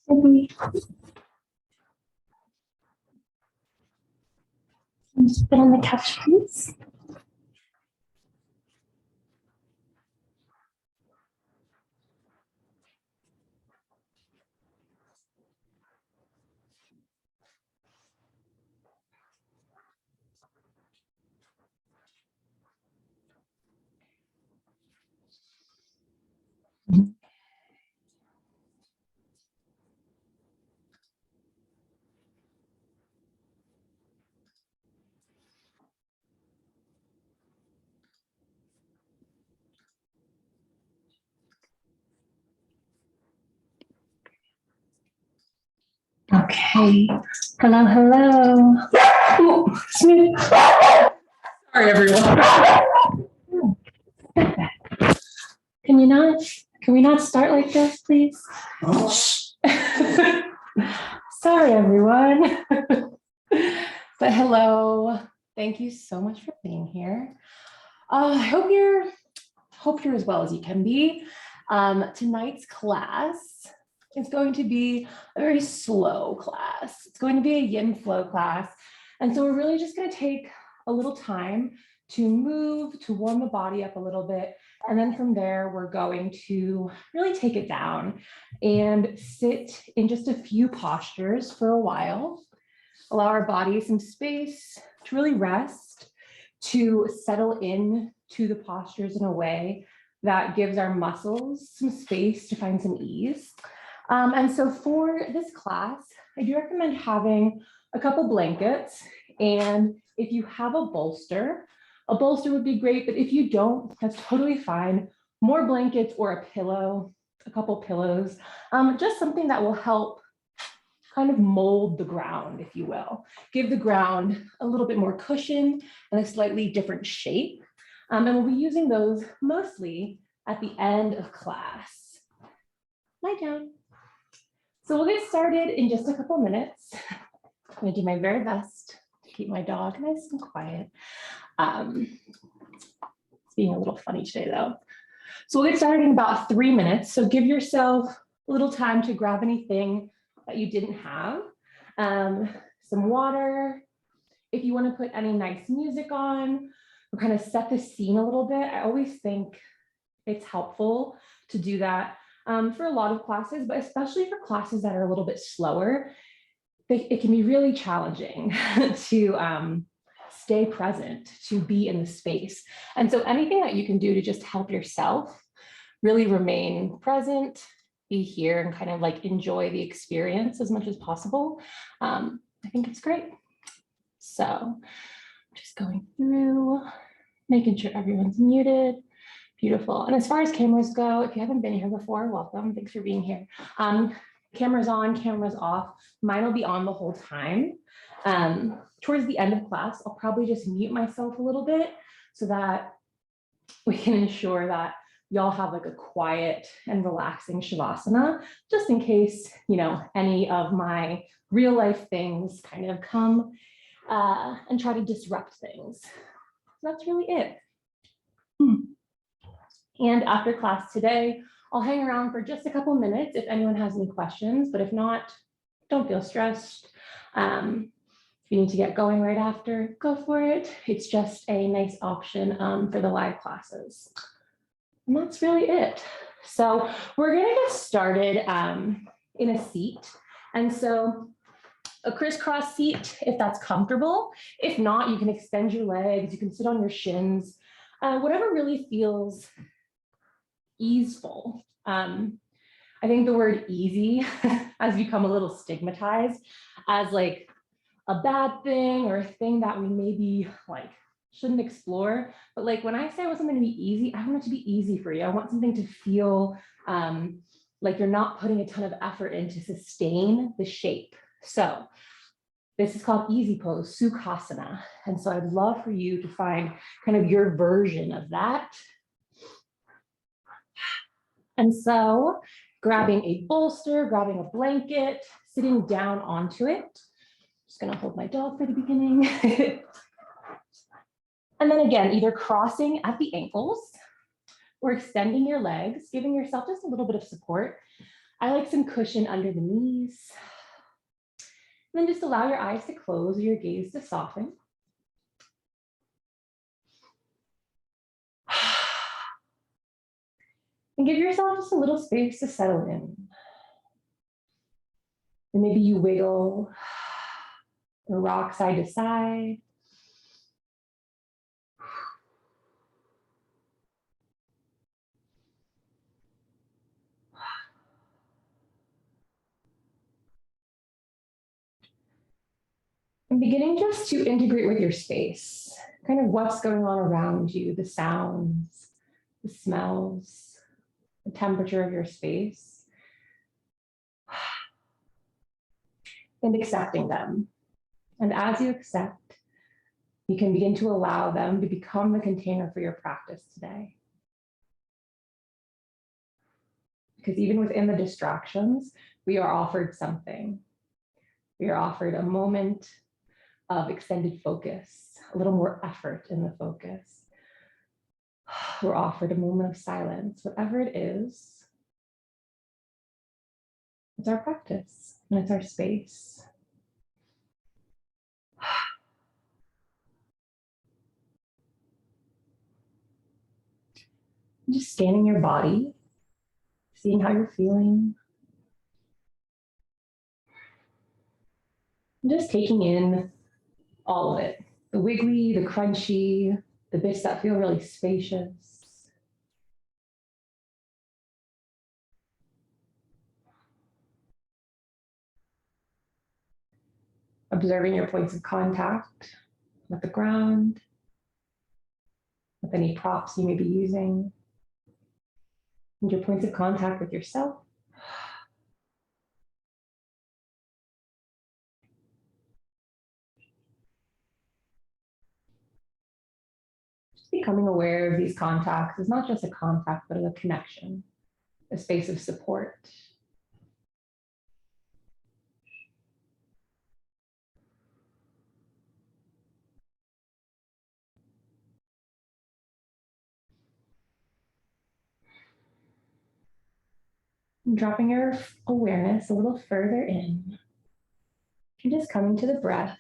Maybe sit on the couch, please. Okay. Hello, hello. Oh, Snoop. Sorry, everyone. Can we not start like this, please? Sorry, everyone. But hello. Thank you so much for being here. I hope you're as well as you can be. Tonight's class is going to be a very slow class. It's going to be a yin flow class. And so we're really just going to take a little time to move, to warm the body up a little bit. And then from there, we're going to really take it down and sit in just a few postures for a while. Allow our body some space to really rest, to settle in to the postures in a way that gives our muscles some space to find some ease. And so for this class, I do recommend having a couple blankets. And if you have a bolster would be great, but if you don't, that's totally fine. More blankets or a pillow, a couple pillows, just something that will help kind of mold the ground, if you will. Give the ground a little bit more cushion and a slightly different shape. And we'll be using those mostly at the end of class. Lie down. So we'll get started in just a couple minutes. I'm gonna do my very best to keep my dog nice and quiet. It's being a little funny today though. So we'll get started in about 3 minutes. So give yourself a little time to grab anything that you didn't have. Some water. If you want to put any nice music on, or kind of set the scene a little bit. I always think it's helpful to do that for a lot of classes, but especially for classes that are a little bit slower. It can be really challenging to stay present, to be in the space. And so anything that you can do to just help yourself really remain present, be here, and kind of like enjoy the experience as much as possible, I think it's great. So just going through, making sure everyone's muted. Beautiful. And as far as cameras go, if you haven't been here before, welcome. Thanks for being here. Cameras on, cameras off. Mine will be on the whole time. Towards the end of class, I'll probably just mute myself a little bit so that we can ensure that y'all have like a quiet and relaxing Shavasana, just in case, you know, any of my real life things kind of come and try to disrupt things. So that's really it. And after class today, I'll hang around for just a couple minutes if anyone has any questions, but if not, don't feel stressed. If you need to get going right after, go for it. It's just a nice option for the live classes. And that's really it. So we're gonna get started in a seat. And so a crisscross seat, if that's comfortable. If not, you can extend your legs, you can sit on your shins, whatever really feels easeful. I think the word easy has become a little stigmatized as like a bad thing or a thing that we maybe like shouldn't explore. But like when I say I want something to be easy, I want it to be easy for you. I want something to feel like you're not putting a ton of effort in to sustain the shape. So this is called easy pose, Sukhasana. And so I'd love for you to find kind of your version of that. And so grabbing a bolster, grabbing a blanket, sitting down onto it. Just gonna hold my dog for the beginning. And then again, either crossing at the ankles or extending your legs, giving yourself just a little bit of support. I like some cushion under the knees. And then just allow your eyes to close, your gaze to soften. And give yourself just a little space to settle in. And maybe you wiggle or rock side to side. And beginning just to integrate with your space, kind of what's going on around you, the sounds, the smells, the temperature of your space, and accepting them. And as you accept, you can begin to allow them to become the container for your practice today. Because even within the distractions, we are offered something. We are offered a moment of extended focus, a little more effort in the focus. We're offered a moment of silence, whatever it is. It's our practice and it's our space. Just scanning your body, seeing how you're feeling. Just taking in all of it, the wiggly, the crunchy, the bits that feel really spacious. Observing your points of contact with the ground, with any props you may be using, and your points of contact with yourself. Just becoming aware of these contacts is not just a contact, but a connection, a space of support. And dropping your awareness a little further in, and just coming to the breath.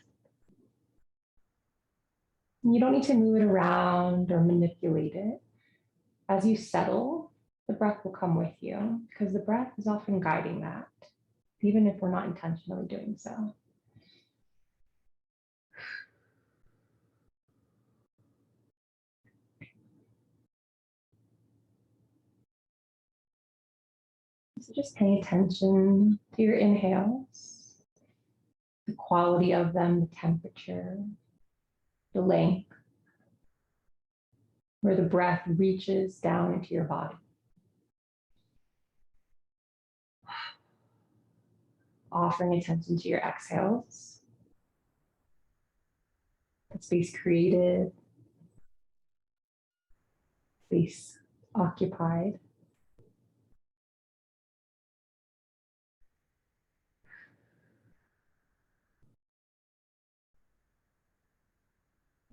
You don't need to move it around or manipulate it. As you settle, the breath will come with you because the breath is often guiding that, even if we're not intentionally doing so. So just paying attention to your inhales, the quality of them, the temperature, the length, where the breath reaches down into your body. Offering attention to your exhales, the space created, space occupied.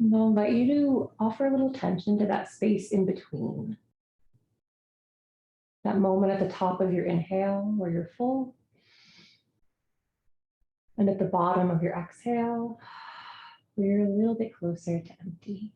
And I'll invite you to offer a little attention to that space in between. That moment at the top of your inhale where you're full. And at the bottom of your exhale, where you're a little bit closer to empty.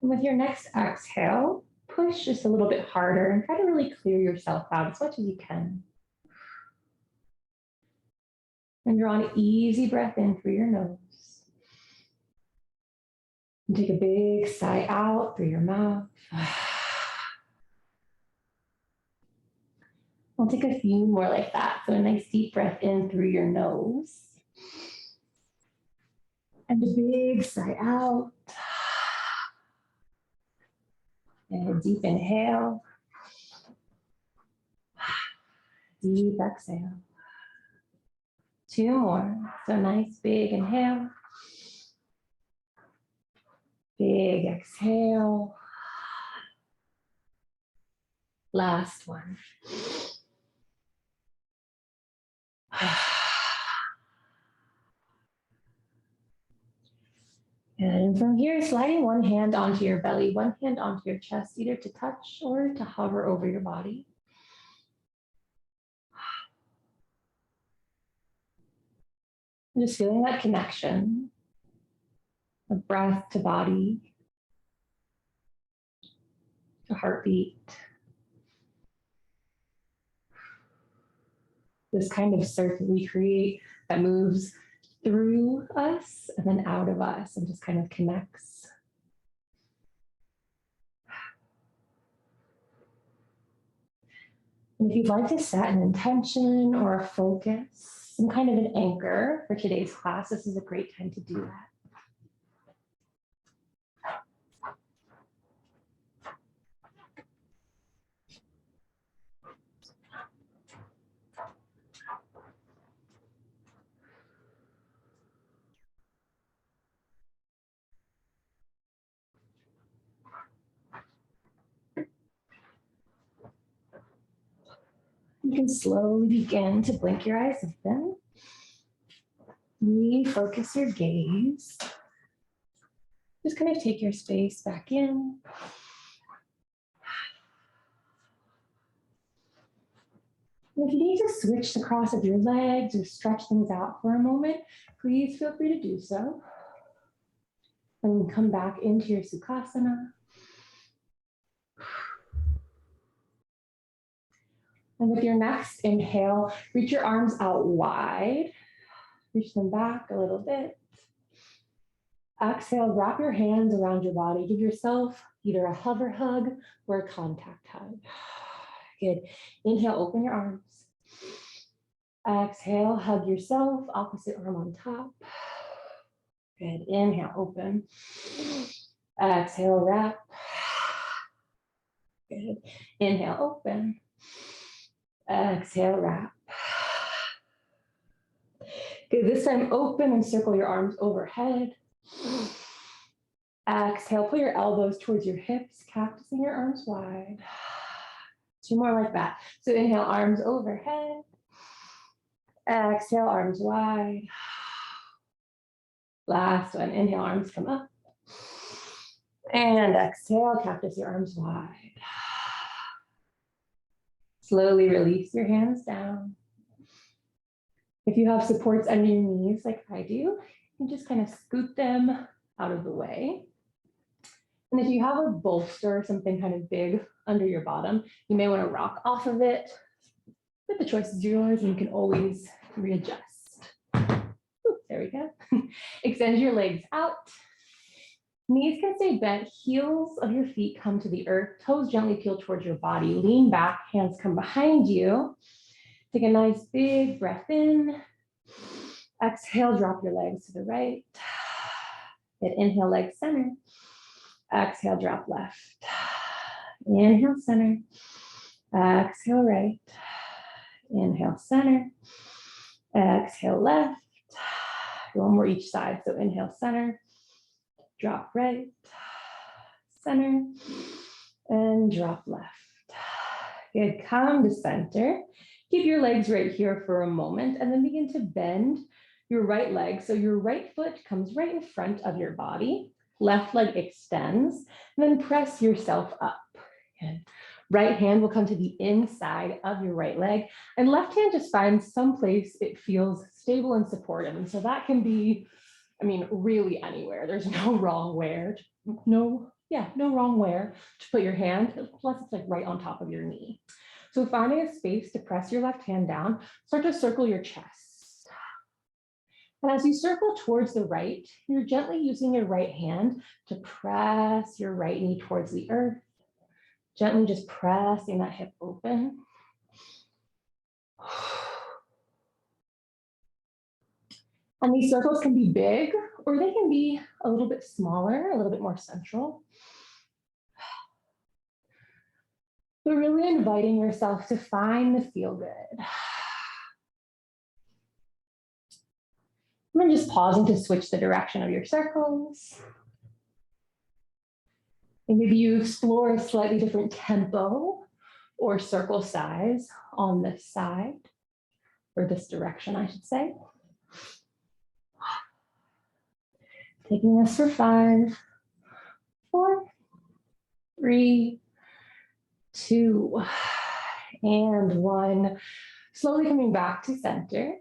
And with your next exhale, push just a little bit harder and try to really clear yourself out as much as you can. And draw an easy breath in through your nose. And take a big sigh out through your mouth. I'll take a few more like that. So a nice deep breath in through your nose. And a big sigh out. And a deep inhale. Deep exhale. Two more. So nice big inhale. Big exhale. Last one. And from here, sliding one hand onto your belly, one hand onto your chest, either to touch or to hover over your body. And just feeling that connection of breath to body, to heartbeat. This kind of circle we create that moves through us and then out of us and just kind of connects. And if you'd like to set an intention or a focus, some kind of an anchor for today's class, this is a great time to do that. You can slowly begin to blink your eyes open. Refocus your gaze. Just kind of take your space back in. And if you need to switch the cross of your legs or stretch things out for a moment, please feel free to do so. And come back into your Sukhasana. And with your next inhale, reach your arms out wide. Reach them back a little bit. Exhale, wrap your hands around your body. Give yourself either a hover hug or a contact hug. Good. Inhale, open your arms. Exhale, hug yourself, opposite arm on top. Good. Inhale, open. Exhale, wrap. Good. Inhale, open. Exhale, wrap. Good. This time, open and circle your arms overhead. Exhale, pull your elbows towards your hips, cactusing your arms wide. Two more like that. So inhale, arms overhead. Exhale, arms wide. Last one. Inhale, arms come up. And exhale, cactus your arms wide. Slowly release your hands down. If you have supports under your knees like I do, you can just kind of scoot them out of the way. And if you have a bolster or something kind of big under your bottom, you may want to rock off of it. But the choice is yours, and you can always readjust. Ooh, there we go. Extend your legs out. Knees can stay bent, heels of your feet come to the earth, toes gently peel towards your body, lean back, hands come behind you. Take a nice big breath in. Exhale, drop your legs to the right. Good. Inhale, legs center. Exhale, drop left. Inhale, center. Exhale, right. Inhale, center. Exhale, left. One more each side. So inhale, center. Drop right. Center. And drop left. Good. Come to center. Keep your legs right here for a moment and then begin to bend your right leg. So your right foot comes right in front of your body. Left leg extends, and then press yourself up. Good. Right hand will come to the inside of your right leg, and left hand just finds some place it feels stable and supportive. And so that can be, really anywhere. There's no wrong where, no wrong where to put your hand, plus it's like right on top of your knee. So finding a space to press your left hand down, start to circle your chest. And as you circle towards the right, you're gently using your right hand to press your right knee towards the earth. Gently just pressing that hip open. And these circles can be big, or they can be a little bit smaller, a little bit more central. But really inviting yourself to find the feel good. And then just pausing to switch the direction of your circles. And maybe you explore a slightly different tempo or circle size on this side, or this direction, I should say. Taking this for 5, 4, 3, 2, and 1. Slowly coming back to center.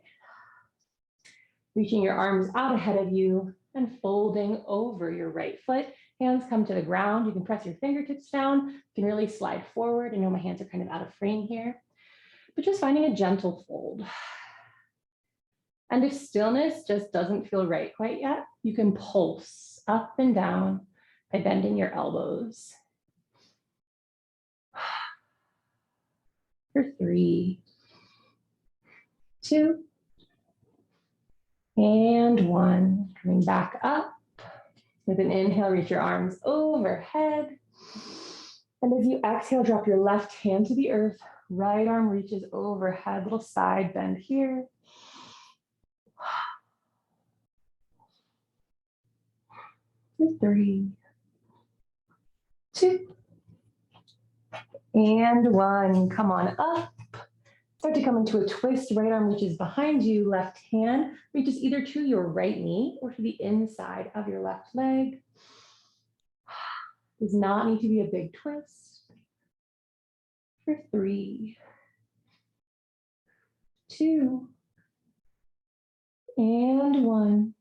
Reaching your arms out ahead of you and folding over your right foot. Hands come to the ground. You can press your fingertips down. You can really slide forward. I know my hands are kind of out of frame here, but just finding a gentle fold. And if stillness just doesn't feel right quite yet, you can pulse up and down by bending your elbows. For 3, 2, and 1. Coming back up. With an inhale, reach your arms overhead. And as you exhale, drop your left hand to the earth. Right arm reaches overhead, little side bend here. For 3, 2, and 1. Come on up. Start to come into a twist. Right arm reaches behind you. Left hand reaches either to your right knee or to the inside of your left leg. Does not need to be a big twist. For 3, 2, and 1.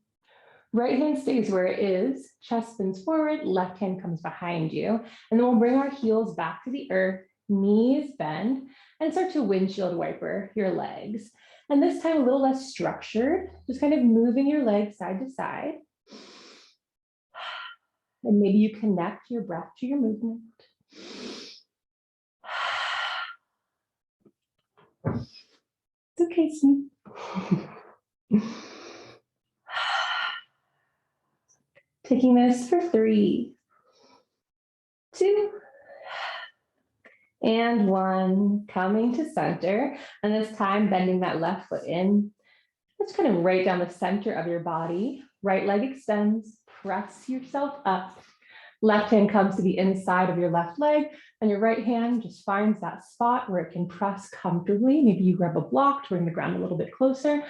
Right hand stays where it is. Chest spins forward. Left hand comes behind you. And then we'll bring our heels back to the earth. Knees bend and start to windshield wiper your legs. And this time a little less structured, just kind of moving your legs side to side. And maybe you connect your breath to your movement. It's okay, Snoop. Taking this for 3, 2, and 1. Coming to center. And this time bending that left foot in. Just kind of right down the center of your body. Right leg extends. Press yourself up. Left hand comes to the inside of your left leg, and your right hand just finds that spot where it can press comfortably. Maybe you grab a block to bring the ground a little bit closer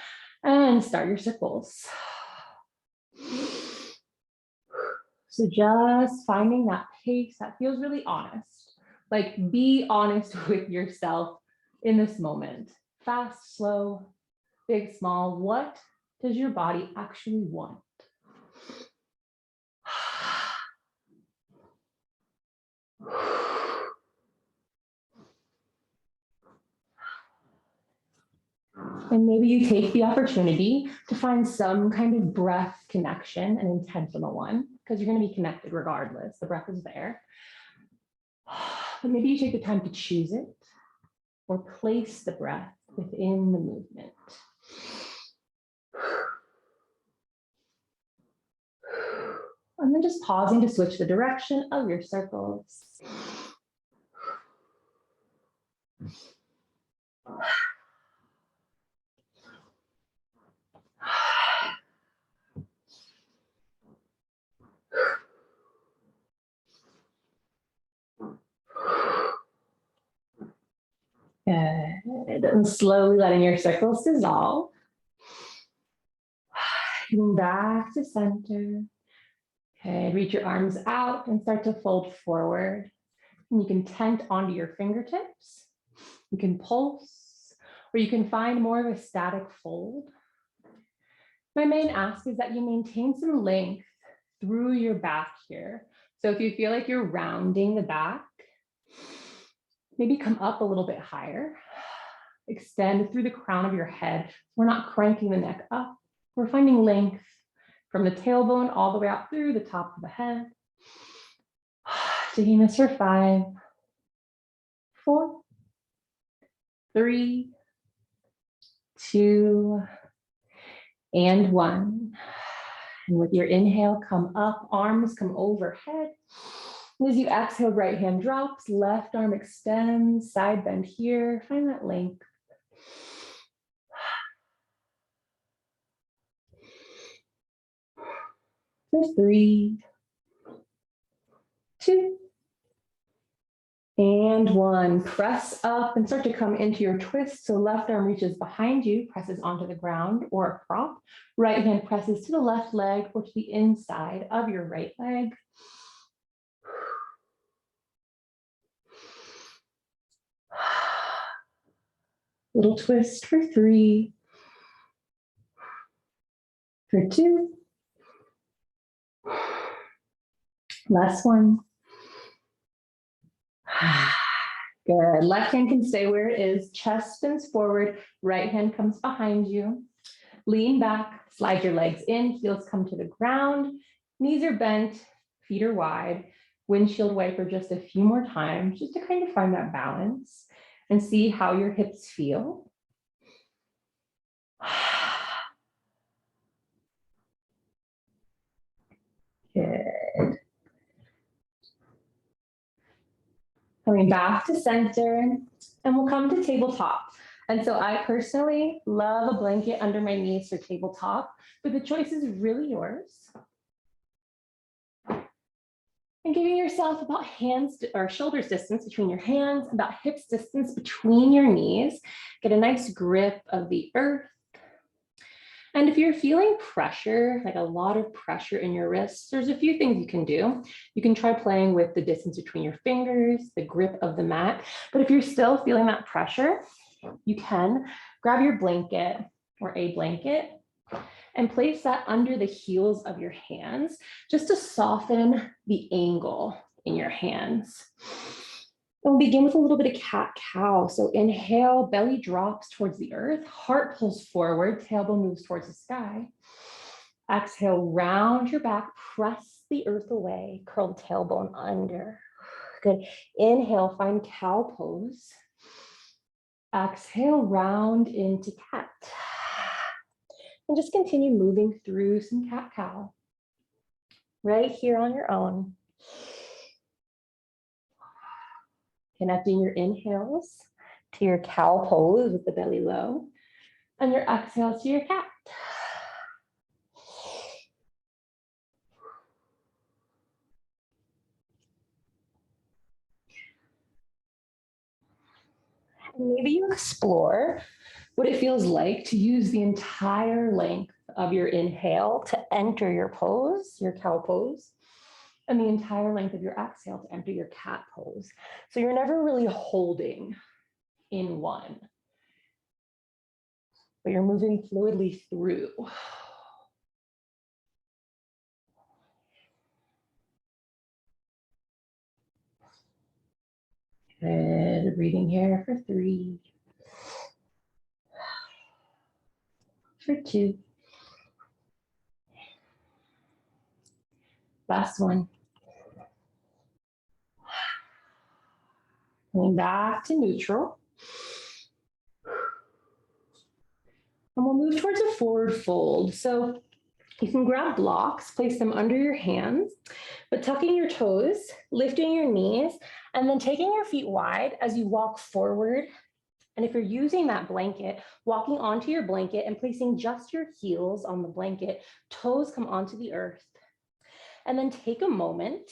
and start your circles. So just finding that pace that feels really honest. Like, be honest with yourself in this moment. Fast, slow, big, small. What does your body actually want? And maybe you take the opportunity to find some kind of breath connection, an intentional one, because you're going to be connected regardless. The breath is there. But maybe you take the time to choose it or place the breath within the movement. And then just pausing to switch the direction of your circles. Good. And slowly letting your circles dissolve. Getting back to center. Okay, reach your arms out and start to fold forward. And you can tent onto your fingertips. You can pulse, or you can find more of a static fold. My main ask is that you maintain some length through your back here. So if you feel like you're rounding the back, maybe come up a little bit higher. Extend through the crown of your head. We're not cranking the neck up. We're finding length from the tailbone all the way out through the top of the head. Taking this for 5, 4, 3, 2, and 1. And with your inhale, come up, arms come overhead. And as you exhale, right hand drops, left arm extends, side bend here. Find that length. For 3, 2, And one, press up and start to come into your twist. So left arm reaches behind you, presses onto the ground or a prop. Right hand presses to the left leg or to the inside of your right leg. Little twist for 3, for 2. Last one. Good. Left hand can stay where it is. Chest spins forward. Right hand comes behind you. Lean back, slide your legs in, heels come to the ground. Knees are bent, feet are wide. Windshield wiper just a few more times, just to kind of find that balance and see how your hips feel. Good. Coming back to center, and we'll come to tabletop. And so I personally love a blanket under my knees for tabletop, but the choice is really yours. And giving yourself about hands or shoulders distance between your hands, about hips distance between your knees. Get a nice grip of the earth. And if you're feeling pressure, like a lot of pressure in your wrists, there's a few things you can do. You can try playing with the distance between your fingers, the grip of the mat. But if you're still feeling that pressure, you can grab your blanket or a blanket and place that under the heels of your hands, just to soften the angle in your hands. And we'll begin with a little bit of cat-cow. So inhale, belly drops towards the earth, heart pulls forward, tailbone moves towards the sky. Exhale, round your back, press the earth away, curl the tailbone under. Good. Inhale, find cow pose. Exhale, round into cat. And just continue moving through some cat-cow. Right here on your own. Connecting your inhales to your cow pose with the belly low, and your exhales to your cat. And maybe you explore what it feels like to use the entire length of your inhale to enter your pose, your cow pose, and the entire length of your exhale to enter your cat pose. So you're never really holding in one, but you're moving fluidly through. Good. Breathing here for 3, for 2. Last one. Coming back to neutral. And we'll move towards a forward fold. So you can grab blocks, place them under your hands, but tucking your toes, lifting your knees, and then taking your feet wide as you walk forward. And if you're using that blanket, walking onto your blanket and placing just your heels on the blanket, toes come onto the earth. And then take a moment,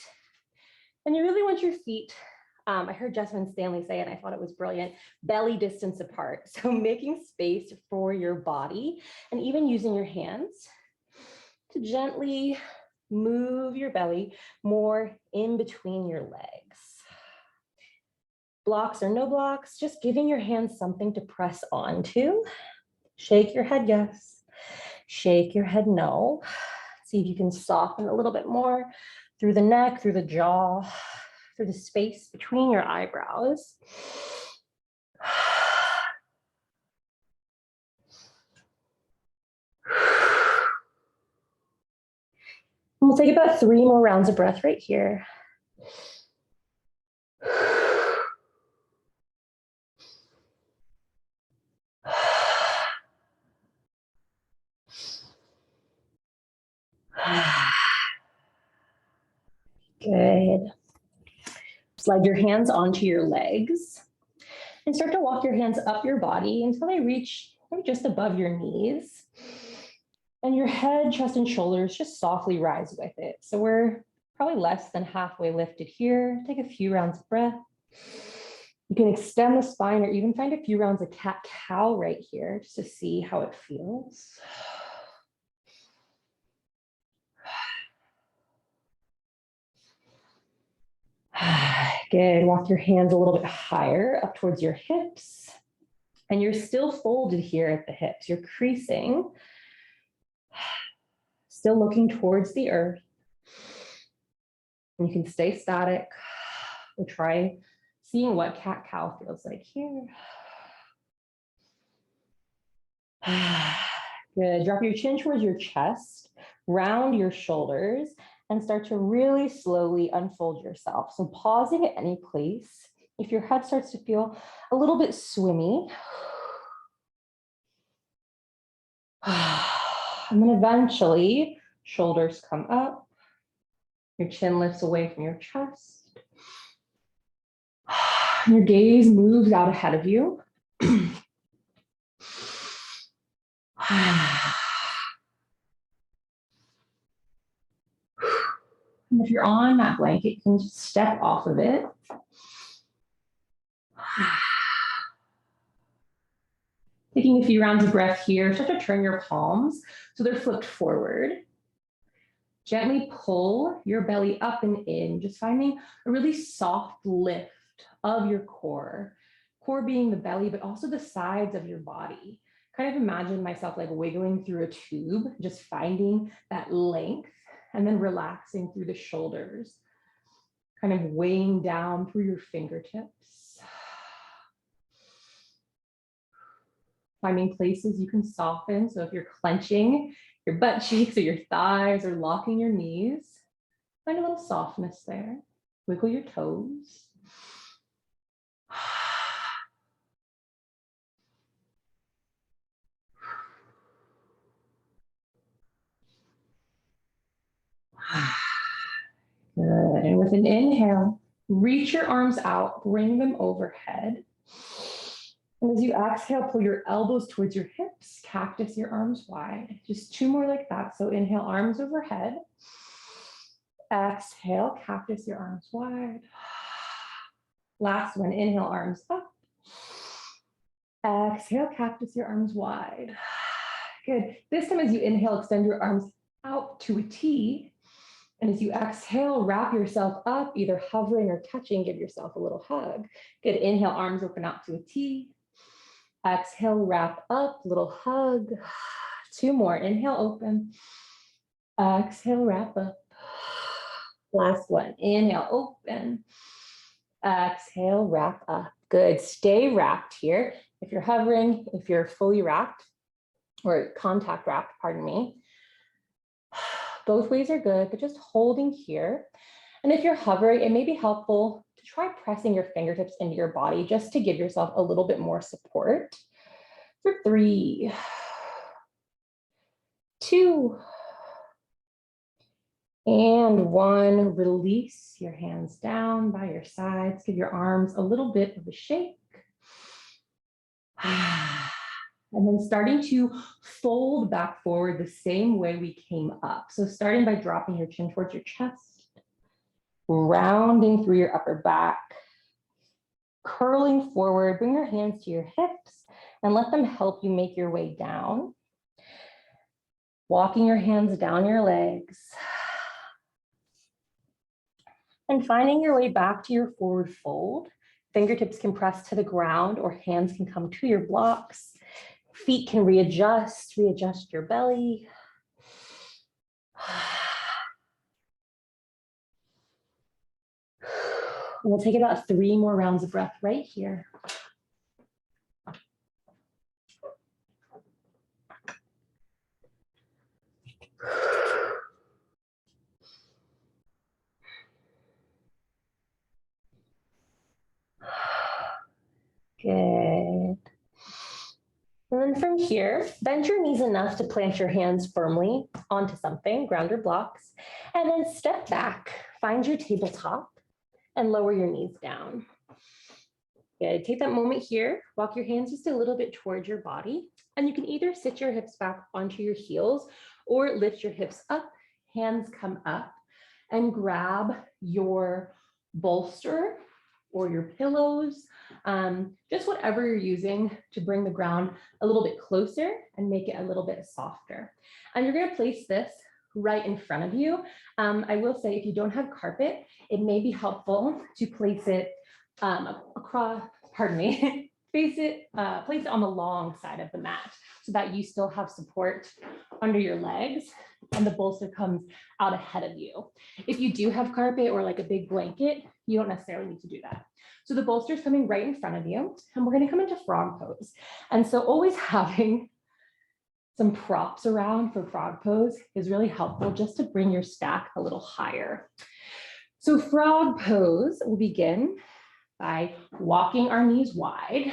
and you really want your feet, I heard Jessamine Stanley say it, and I thought it was brilliant, belly distance apart. So making space for your body and even using your hands to gently move your belly more in between your legs. Blocks or no blocks, just giving your hands something to press onto. Shake your head yes, shake your head no. See if you can soften a little bit more through the neck, through the jaw, through the space between your eyebrows. And we'll take about 3 more rounds of breath right here. Good. Slide your hands onto your legs and start to walk your hands up your body until they reach just above your knees. And your head, chest, and shoulders just softly rise with it. So we're probably less than halfway lifted here. Take a few rounds of breath. You can extend the spine or even find a few rounds of cat-cow right here just to see how it feels. Good. Walk your hands a little bit higher up towards your hips. And you're still folded here at the hips. You're creasing. Still looking towards the earth. And you can stay static. We'll try seeing what cat-cow feels like here. Good. Drop your chin towards your chest, round your shoulders, and start to really slowly unfold yourself. So pausing at any place. If your head starts to feel a little bit swimmy, and then eventually shoulders come up, your chin lifts away from your chest, your gaze moves out ahead of you. And if you're on that blanket, you can just step off of it. Taking a few rounds of breath here, start to turn your palms so they're flipped forward. Gently pull your belly up and in, just finding a really soft lift of your core. Core being the belly, but also the sides of your body. Kind of imagine myself like wiggling through a tube, just finding that length and then relaxing through the shoulders, kind of weighing down through your fingertips. Finding places you can soften. So if you're clenching your butt cheeks or your thighs or locking your knees, find a little softness there. Wiggle your toes. Good. And with an inhale, reach your arms out, bring them overhead. And as you exhale, pull your elbows towards your hips, cactus your arms wide. Just 2 more like that. So inhale, arms overhead. Exhale, cactus your arms wide. Last one, inhale, arms up. Exhale, cactus your arms wide. Good. This time as you inhale, extend your arms out to a T. And as you exhale, wrap yourself up, either hovering or touching, give yourself a little hug. Good. Inhale, arms open out to a T. Exhale, wrap up, little hug. 2 more. Inhale, open. Exhale, wrap up. Last one. Inhale, open. Exhale, wrap up. Good. Stay wrapped here. If you're hovering, if you're fully wrapped, or contact wrapped, pardon me, both ways are good, but just holding here. And if you're hovering, it may be helpful to try pressing your fingertips into your body just to give yourself a little bit more support. For 3, 2, and 1. Release your hands down by your sides. Give your arms a little bit of a shake. And then starting to fold back forward the same way we came up. So starting by dropping your chin towards your chest, rounding through your upper back, curling forward, bring your hands to your hips and let them help you make your way down. Walking your hands down your legs. And finding your way back to your forward fold. Fingertips can press to the ground or hands can come to your blocks. Feet can readjust your belly. We'll take about 3 more rounds of breath right here. Good. And then from here, bend your knees enough to plant your hands firmly onto something, ground or blocks, and then step back, find your tabletop, and lower your knees down. Good. Take that moment here, walk your hands just a little bit towards your body, and you can either sit your hips back onto your heels or lift your hips up, hands come up, and grab your bolster or your pillows, just whatever you're using to bring the ground a little bit closer and make it a little bit softer. And you're going to place this right in front of you. I will say, if you don't have carpet, it may be helpful to place it across, pardon me, place it on the long side of the mat so that you still have support under your legs and the bolster comes out ahead of you. If you do have carpet or like a big blanket, you don't necessarily need to do that. So the bolster is coming right in front of you, and we're going to come into frog pose. And so always having some props around for frog pose is really helpful, just to bring your stack a little higher. So frog pose will begin by walking our knees wide.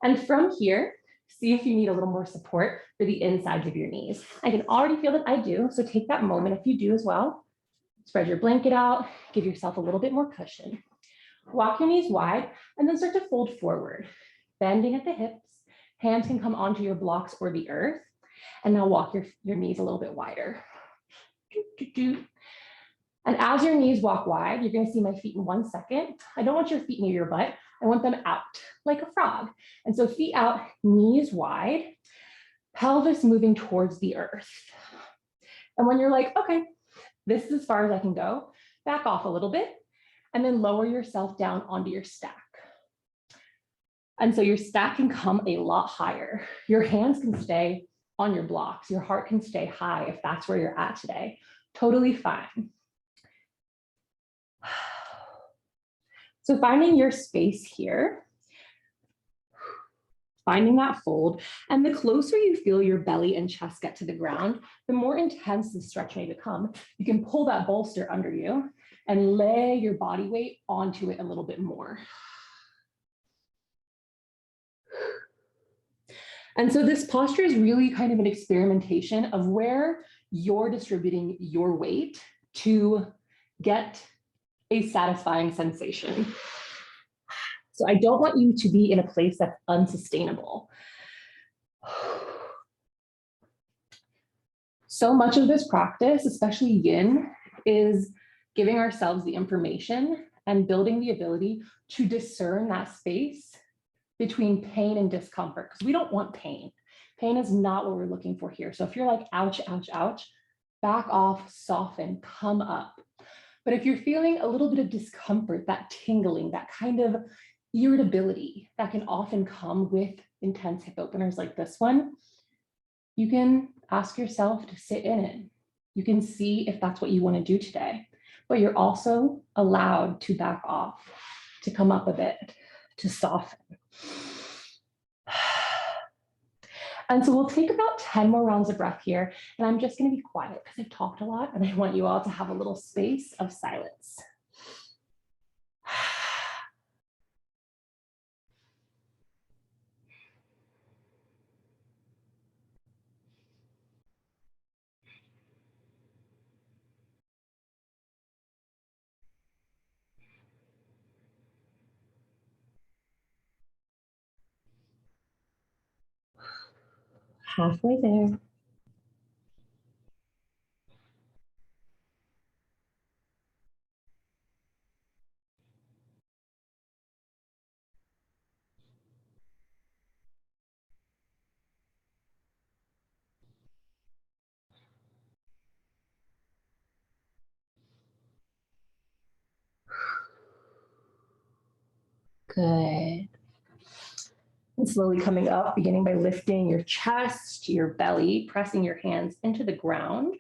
And from here, see if you need a little more support for the insides of your knees. I can already feel that I do, so take that moment if you do as well. Spread your blanket out, give yourself a little bit more cushion. Walk your knees wide and then start to fold forward, bending at the hips. Hands can come onto your blocks or the earth. And now walk your knees a little bit wider. And as your knees walk wide, you're going to see my feet in 1 second. I don't want your feet near your butt. I want them out like a frog. And so feet out, knees wide, pelvis moving towards the earth. And when you're like, okay, this is as far as I can go, back off a little bit and then lower yourself down onto your stack. And so your stack can come a lot higher. Your hands can stay on your blocks. Your heart can stay high if that's where you're at today. Totally fine. So finding your space here, finding that fold, and the closer you feel your belly and chest get to the ground, the more intense the stretch may become. You can pull that bolster under you and lay your body weight onto it a little bit more. And so this posture is really kind of an experimentation of where you're distributing your weight to get a satisfying sensation. So I don't want you to be in a place that's unsustainable. So much of this practice, especially yin, is giving ourselves the information and building the ability to discern that space between pain and discomfort, because we don't want pain. Pain is not what we're looking for here. So if you're like, ouch, ouch, ouch, back off, soften, come up. But if you're feeling a little bit of discomfort, that tingling, that kind of irritability that can often come with intense hip openers like this one, you can ask yourself to sit in it. You can see if that's what you want to do today, but you're also allowed to back off, to come up a bit, to soften. And so we'll take about 10 more rounds of breath here, and I'm just going to be quiet because I've talked a lot and I want you all to have a little space of silence. Halfway there. Good. And slowly coming up, beginning by lifting your chest, your belly, pressing your hands into the ground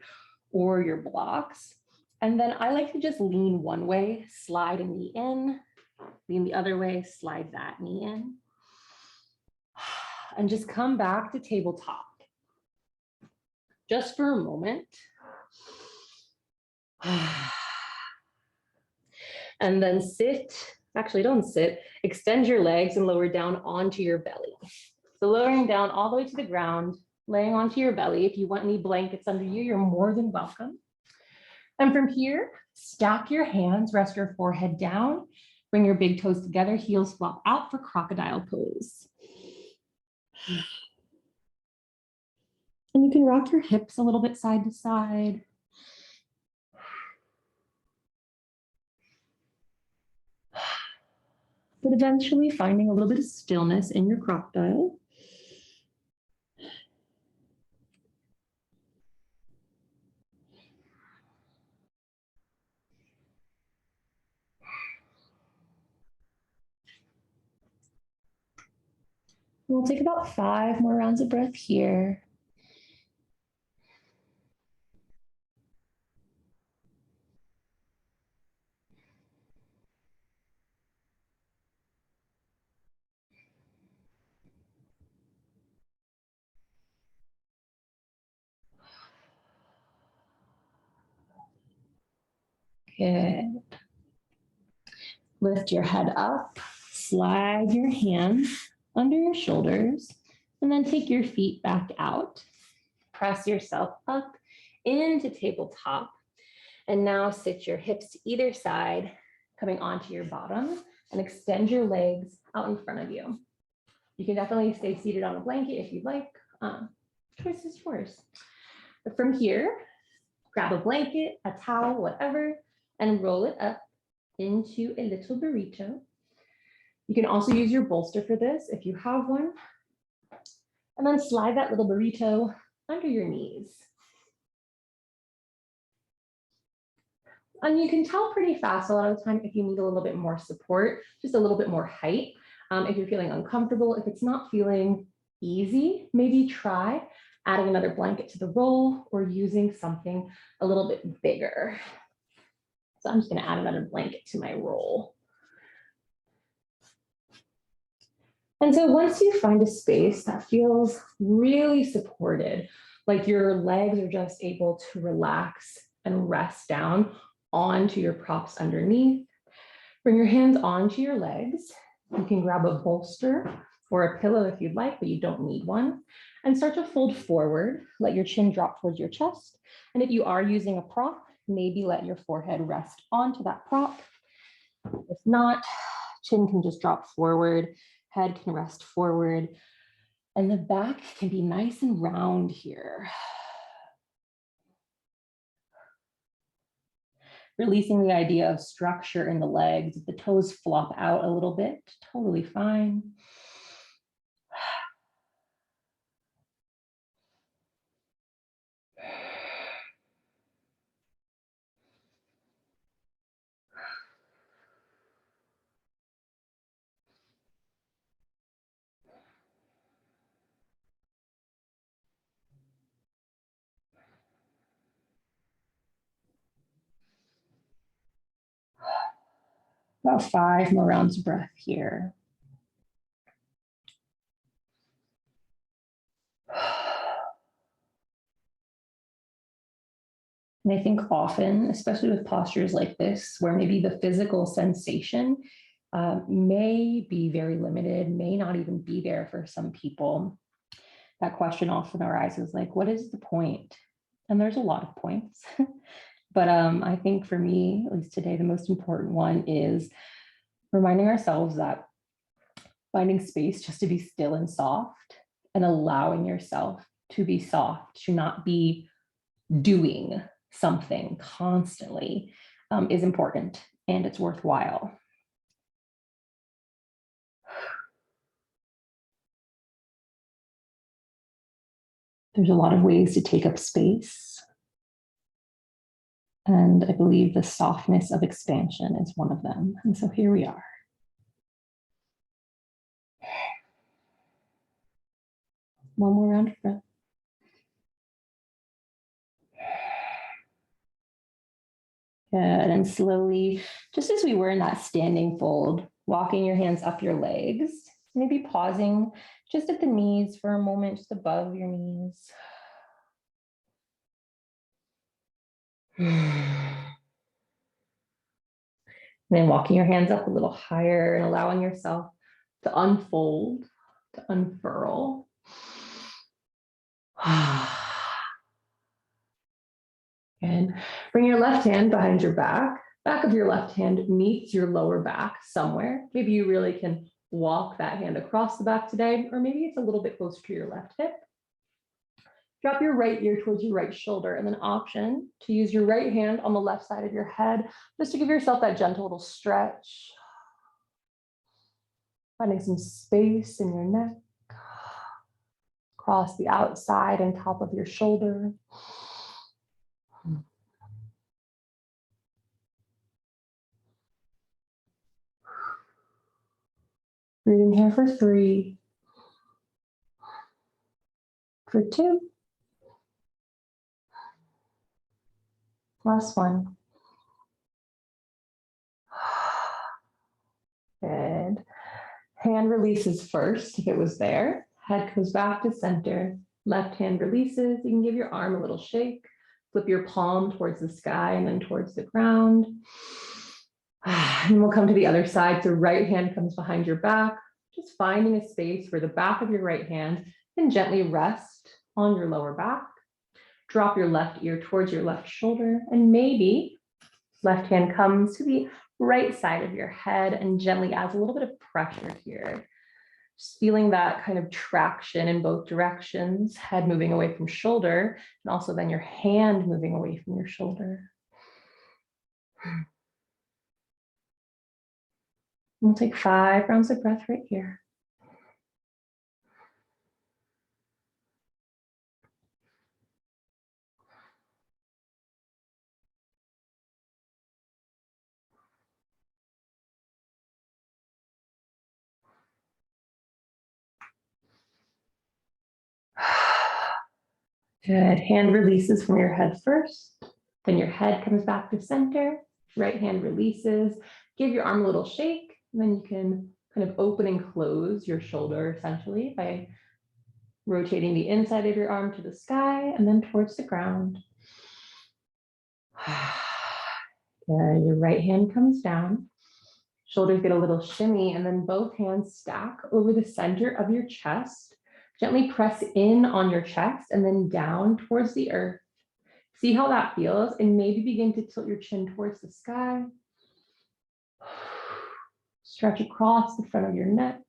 or your blocks. And then I like to just lean one way, slide a knee in, lean the other way, slide that knee in. And just come back to tabletop. Just for a moment. And then sit, actually don't sit, extend your legs and lower down onto your belly. So lowering down all the way to the ground, laying onto your belly. If you want any blankets under you, you're more than welcome. And from here, stack your hands, rest your forehead down, bring your big toes together, heels flop out for crocodile pose. And you can rock your hips a little bit side to side. but eventually finding a little bit of stillness in your crocodile. We'll take about 5 more rounds of breath here. Good. Lift your head up, slide your hands under your shoulders, and then take your feet back out. Press yourself up into tabletop. And now sit your hips to either side, coming onto your bottom, and extend your legs out in front of you. You can definitely stay seated on a blanket if you'd like. Choice is yours. But from here, grab a blanket, a towel, whatever, and roll it up into a little burrito. You can also use your bolster for this if you have one. And then slide that little burrito under your knees. And you can tell pretty fast a lot of the time if you need a little bit more support, just a little bit more height. If you're feeling uncomfortable, if it's not feeling easy, maybe try adding another blanket to the roll or using something a little bit bigger. So I'm just going to add another blanket to my roll. And so once you find a space that feels really supported, like your legs are just able to relax and rest down onto your props underneath, bring your hands onto your legs. You can grab a bolster or a pillow if you'd like, but you don't need one, and start to fold forward. Let your chin drop towards your chest. And if you are using a prop, maybe let your forehead rest onto that prop. If not, chin can just drop forward, head can rest forward, and the back can be nice and round here. Releasing the idea of structure in the legs. If the toes flop out a little bit, totally fine. About 5 more rounds of breath here. And I think often, especially with postures like this, where maybe the physical sensation may be very limited, may not even be there for some people, that question often arises like, what is the point? And there's a lot of points. But I think for me, at least today, the most important one is reminding ourselves that finding space just to be still and soft and allowing yourself to be soft, to not be doing something constantly is important and it's worthwhile. There's a lot of ways to take up space. And I believe the softness of expansion is one of them. And so here we are. One more round of breath. Good, and slowly, just as we were in that standing fold, walking your hands up your legs, maybe pausing just at the knees for a moment, just above your knees. And then walking your hands up a little higher and allowing yourself to unfold, to unfurl. And bring your left hand behind your back. Back of your left hand meets your lower back somewhere. Maybe you really can walk that hand across the back today, or maybe it's a little bit closer to your left hip. Drop your right ear towards your right shoulder, and then option to use your right hand on the left side of your head, just to give yourself that gentle little stretch. Finding some space in your neck. Across the outside and top of your shoulder. Breathing here for 3, for 2, last 1. Good. Hand releases first if it was there. Head goes back to center. Left hand releases. You can give your arm a little shake. Flip your palm towards the sky and then towards the ground. And we'll come to the other side. So right hand comes behind your back, just finding a space where the back of your right hand can gently rest on your lower back. Drop your left ear towards your left shoulder, and maybe left hand comes to the right side of your head and gently adds a little bit of pressure here. Just feeling that kind of traction in both directions, head moving away from shoulder, and also then your hand moving away from your shoulder. We'll take 5 rounds of breath right here. Good. Hand releases from your head first. Then your head comes back to center. Right hand releases. Give your arm a little shake. And then you can kind of open and close your shoulder essentially by rotating the inside of your arm to the sky and then towards the ground. Your right hand comes down. Shoulders get a little shimmy, and then both hands stack over the center of your chest. Gently press in on your chest and then down towards the earth. See how that feels, and maybe begin to tilt your chin towards the sky. Stretch across the front of your neck.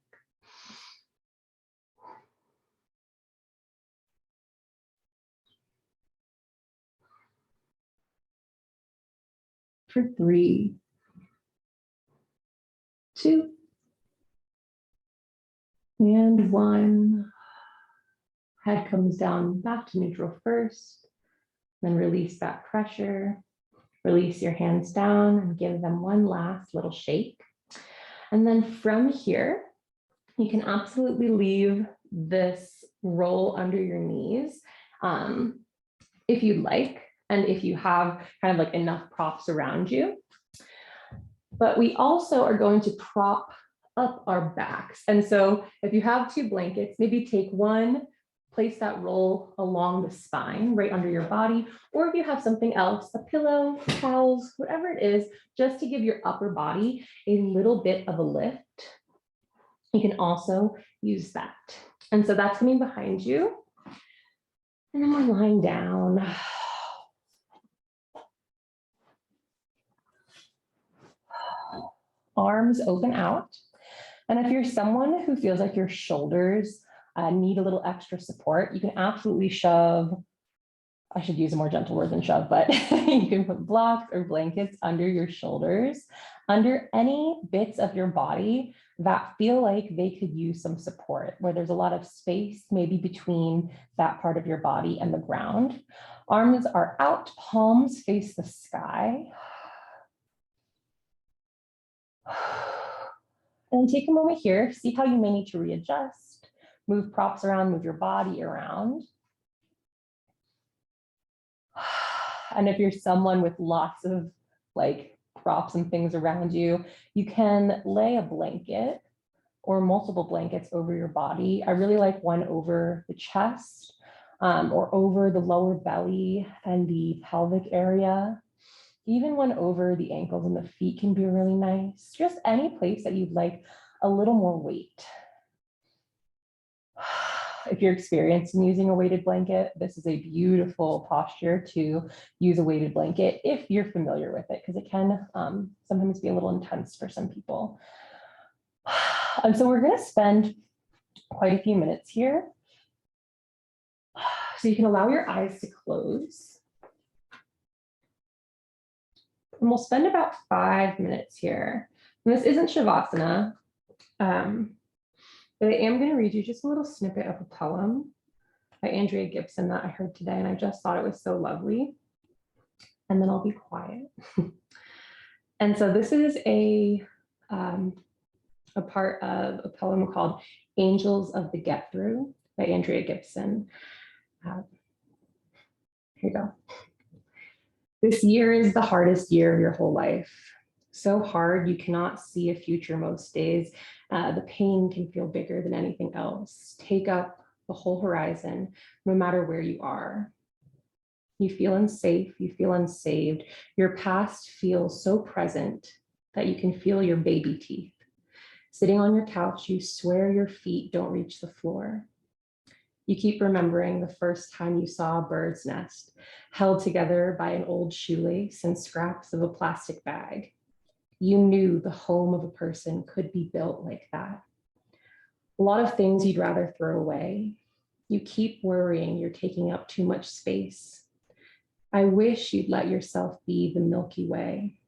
For 3, 2, and 1. Head comes down back to neutral first, then release that pressure. Release your hands down and give them one last little shake. And then from here, you can absolutely leave this roll under your knees if you'd like, and if you have kind of like enough props around you. But we also are going to prop up our backs. And so if you have 2 blankets, maybe take one, place that roll along the spine, right under your body, or if you have something else, a pillow, towels, whatever it is, just to give your upper body a little bit of a lift. You can also use that. And so that's coming behind you. And then we're lying down. Arms open out. And if you're someone who feels like your shoulders need a little extra support, you can absolutely shove, I should use a more gentle word than shove, but you can put blocks or blankets under your shoulders, under any bits of your body that feel like they could use some support, where there's a lot of space maybe between that part of your body and the ground. Arms are out, palms face the sky. And take a moment here, see how you may need to readjust, move props around, move your body around. And if you're someone with lots of like props and things around you, you can lay a blanket or multiple blankets over your body. I really like one over the chest or over the lower belly and the pelvic area. Even one over the ankles and the feet can be really nice. Just any place that you'd like a little more weight. If you're experienced in using a weighted blanket, this is a beautiful posture to use a weighted blanket if you're familiar with it, because it can sometimes be a little intense for some people. And so we're going to spend quite a few minutes here. So you can allow your eyes to close. And we'll spend about 5 minutes here. And this isn't Shavasana. But I am going to read you just a little snippet of a poem by Andrea Gibson that I heard today, and I just thought it was so lovely. And then I'll be quiet. And so this is a part of a poem called Angels of the Get Through by Andrea Gibson. Here you go. This year is the hardest year of your whole life. So hard you cannot see a future most days. The pain can feel bigger than anything else. Take up the whole horizon, no matter where you are. You feel unsafe, you feel unsaved. Your past feels so present that you can feel your baby teeth. Sitting on your couch, you swear your feet don't reach the floor. You keep remembering the first time you saw a bird's nest, held together by an old shoelace and scraps of a plastic bag. You knew the home of a person could be built like that. A lot of things you'd rather throw away. You keep worrying you're taking up too much space. I wish you'd let yourself be the Milky Way.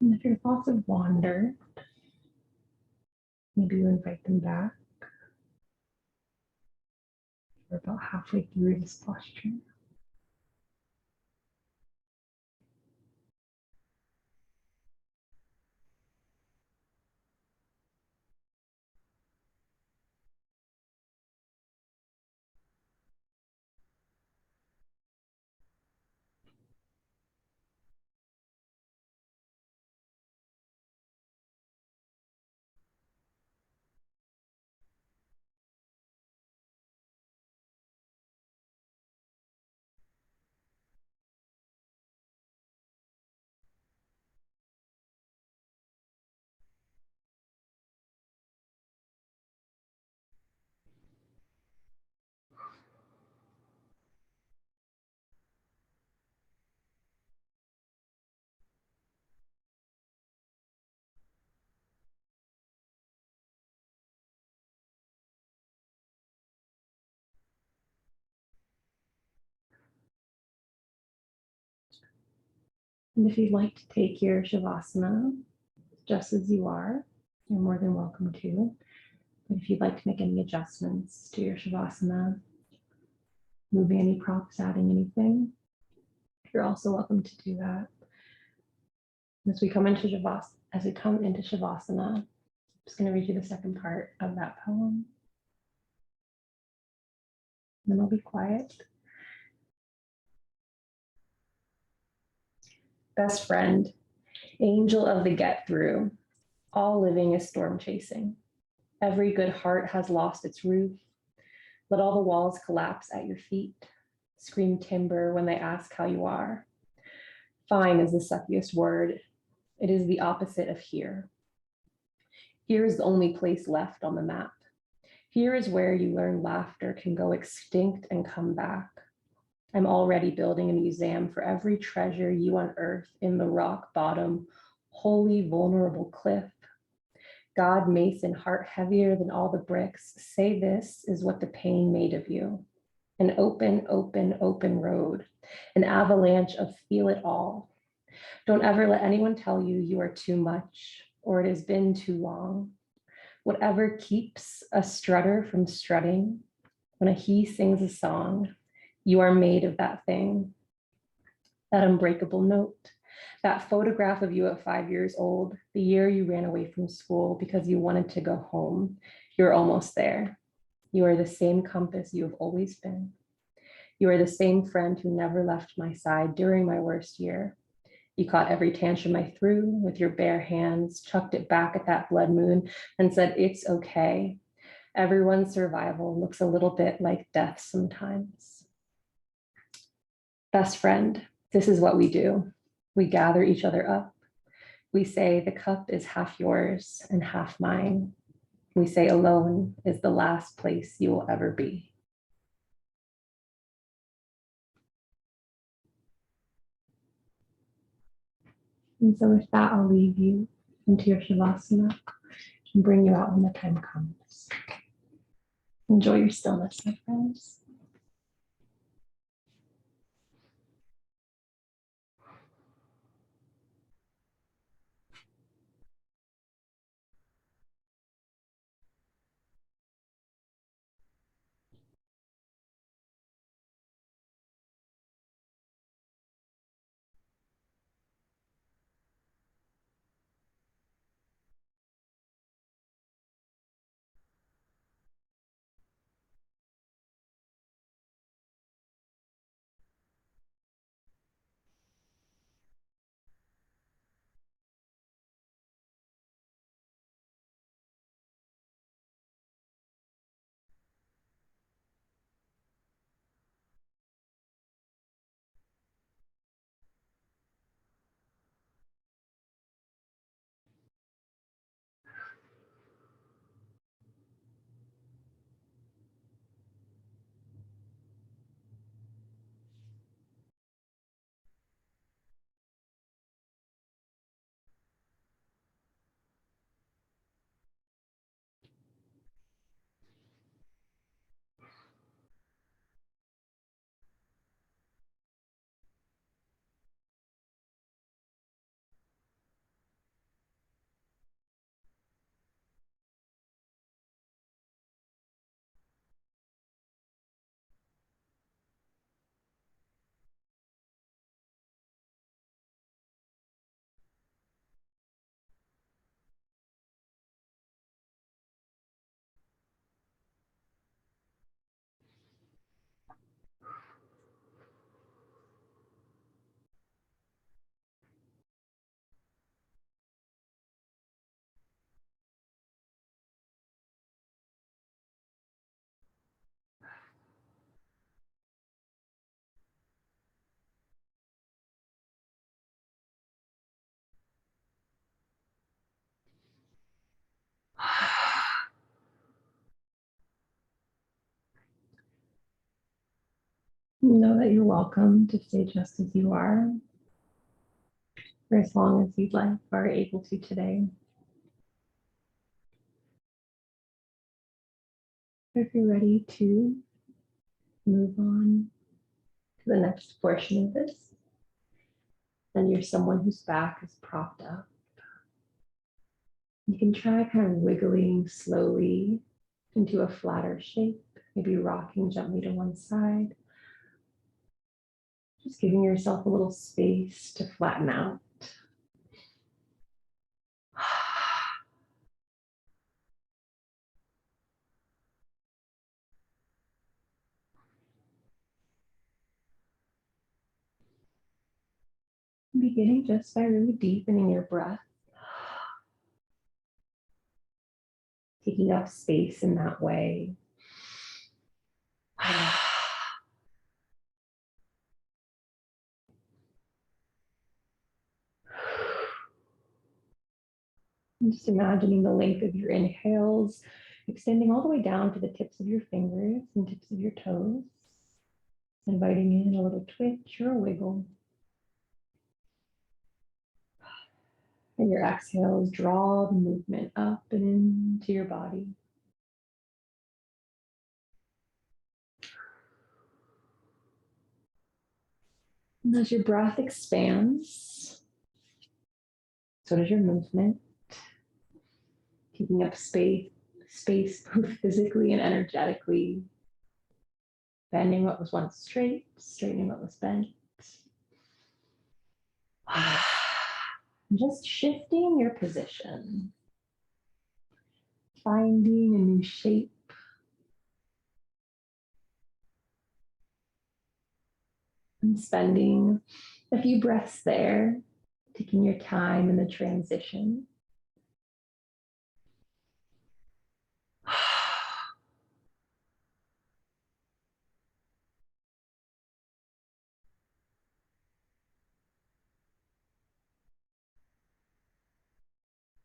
And if your thoughts have wandered, maybe you invite them back. We're about halfway through this posture. And if you'd like to take your Shavasana just as you are, you're more than welcome to. But if you'd like to make any adjustments to your Shavasana, moving any props, adding anything, you're also welcome to do that. As we come into Shavasana, I'm just going to read you the second part of that poem. Then I'll be quiet. Best friend, angel of the get through, all living is storm chasing. Every good heart has lost its roof. Let all the walls collapse at your feet. Scream timber when they ask how you are. Fine is the suckiest word. It is the opposite of here. Here is the only place left on the map. Here is where you learn laughter can go extinct and come back. I'm already building a museum for every treasure you unearth in the rock bottom, holy, vulnerable cliff. God, mason, heart heavier than all the bricks, say this is what the pain made of you. An open, open, open road, an avalanche of feel it all. Don't ever let anyone tell you you are too much or it has been too long. Whatever keeps a strutter from strutting, when a he sings a song, you are made of that thing, that unbreakable note, that photograph of you at 5 years old, the year you ran away from school because you wanted to go home. You're almost there. You are the same compass you have always been. You are the same friend who never left my side during my worst year. You caught every tantrum I threw with your bare hands, chucked it back at that blood moon and said, it's okay. Everyone's survival looks a little bit like death sometimes. Best friend, this is what we do. We gather each other up. We say the cup is half yours and half mine. We say alone is the last place you will ever be. And so with that, I'll leave you into your Shavasana and bring you out when the time comes. Enjoy your stillness, my friends. Know that you're welcome to stay just as you are for as long as you'd like or are able to today. If you're ready to move on to the next portion of this, and you're someone whose back is propped up, you can try kind of wiggling slowly into a flatter shape, maybe rocking gently to one side. Just giving yourself a little space to flatten out. Beginning just by really deepening your breath, taking up space in that way. And just imagining the length of your inhales, extending all the way down to the tips of your fingers and tips of your toes, inviting in a little twitch or a wiggle. And your exhales draw the movement up and into your body. And as your breath expands, so does your movement, taking up space both physically and energetically, bending what was once straight, straightening what was bent. Just shifting your position, finding a new shape. And spending a few breaths there, taking your time in the transition.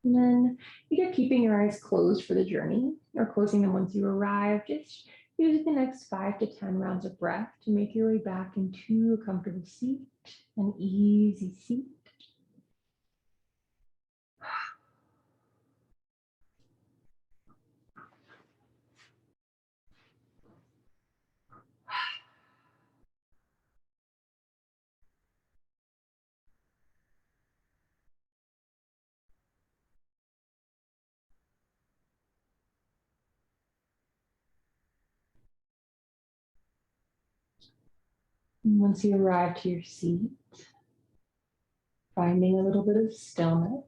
And then either keeping your eyes closed for the journey or closing them once you arrive, just use the next 5 to 10 rounds of breath to make your way back into a comfortable seat, an easy seat. And once you arrive to your seat, finding a little bit of stillness.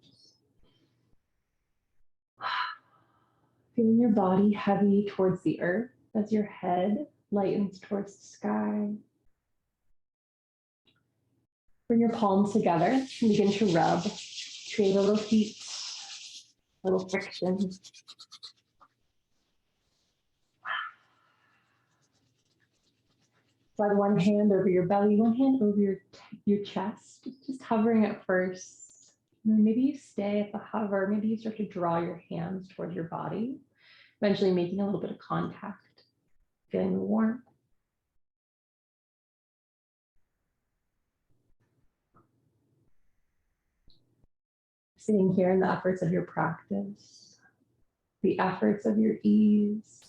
Feeling your body heavy towards the earth as your head lightens towards the sky. Bring your palms together and begin to rub. Create a little heat, a little friction. Slide one hand over your belly, one hand over your chest, just hovering at first. And then maybe you stay at the hover. Maybe you start to draw your hands towards your body, eventually making a little bit of contact, feeling the warmth. Sitting here in the efforts of your practice, the efforts of your ease.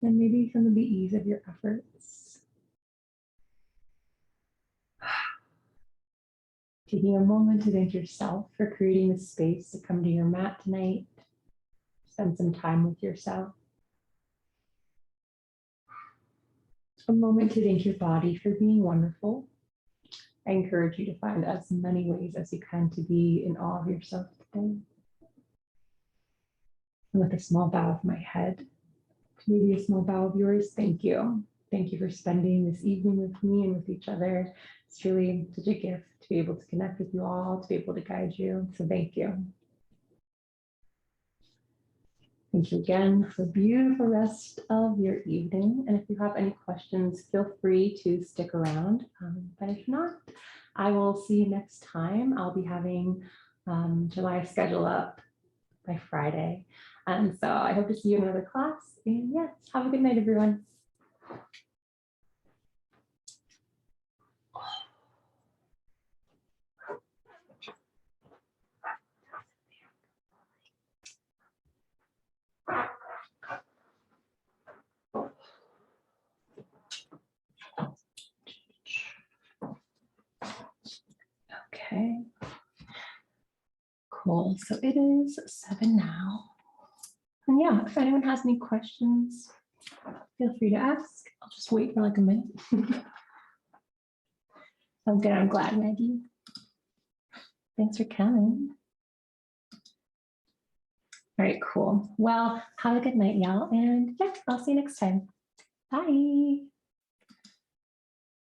And maybe some of the ease of your efforts. Taking a moment to thank yourself for creating the space to come to your mat tonight. Spend some time with yourself. A moment to thank your body for being wonderful. I encourage you to find as many ways as you can to be in awe of yourself today. And with a small bow of my head, maybe a small bow of yours, thank you. Thank you for spending this evening with me and with each other. It's truly such a gift to be able to connect with you all, to be able to guide you. So thank you. Thank you again for a beautiful rest of your evening. And if you have any questions, feel free to stick around. But if not, I will see you next time. I'll be having July schedule up by Friday. And so I hope to see you in another class. And yes, have a good night, everyone. Cool. So it is 7 now. And yeah, if anyone has any questions, feel free to ask. I'll just wait for like a minute. Oh, good. I'm glad, Maggie. Thanks for coming. All right, cool. Well, have a good night, y'all. And yeah, I'll see you next time. Bye.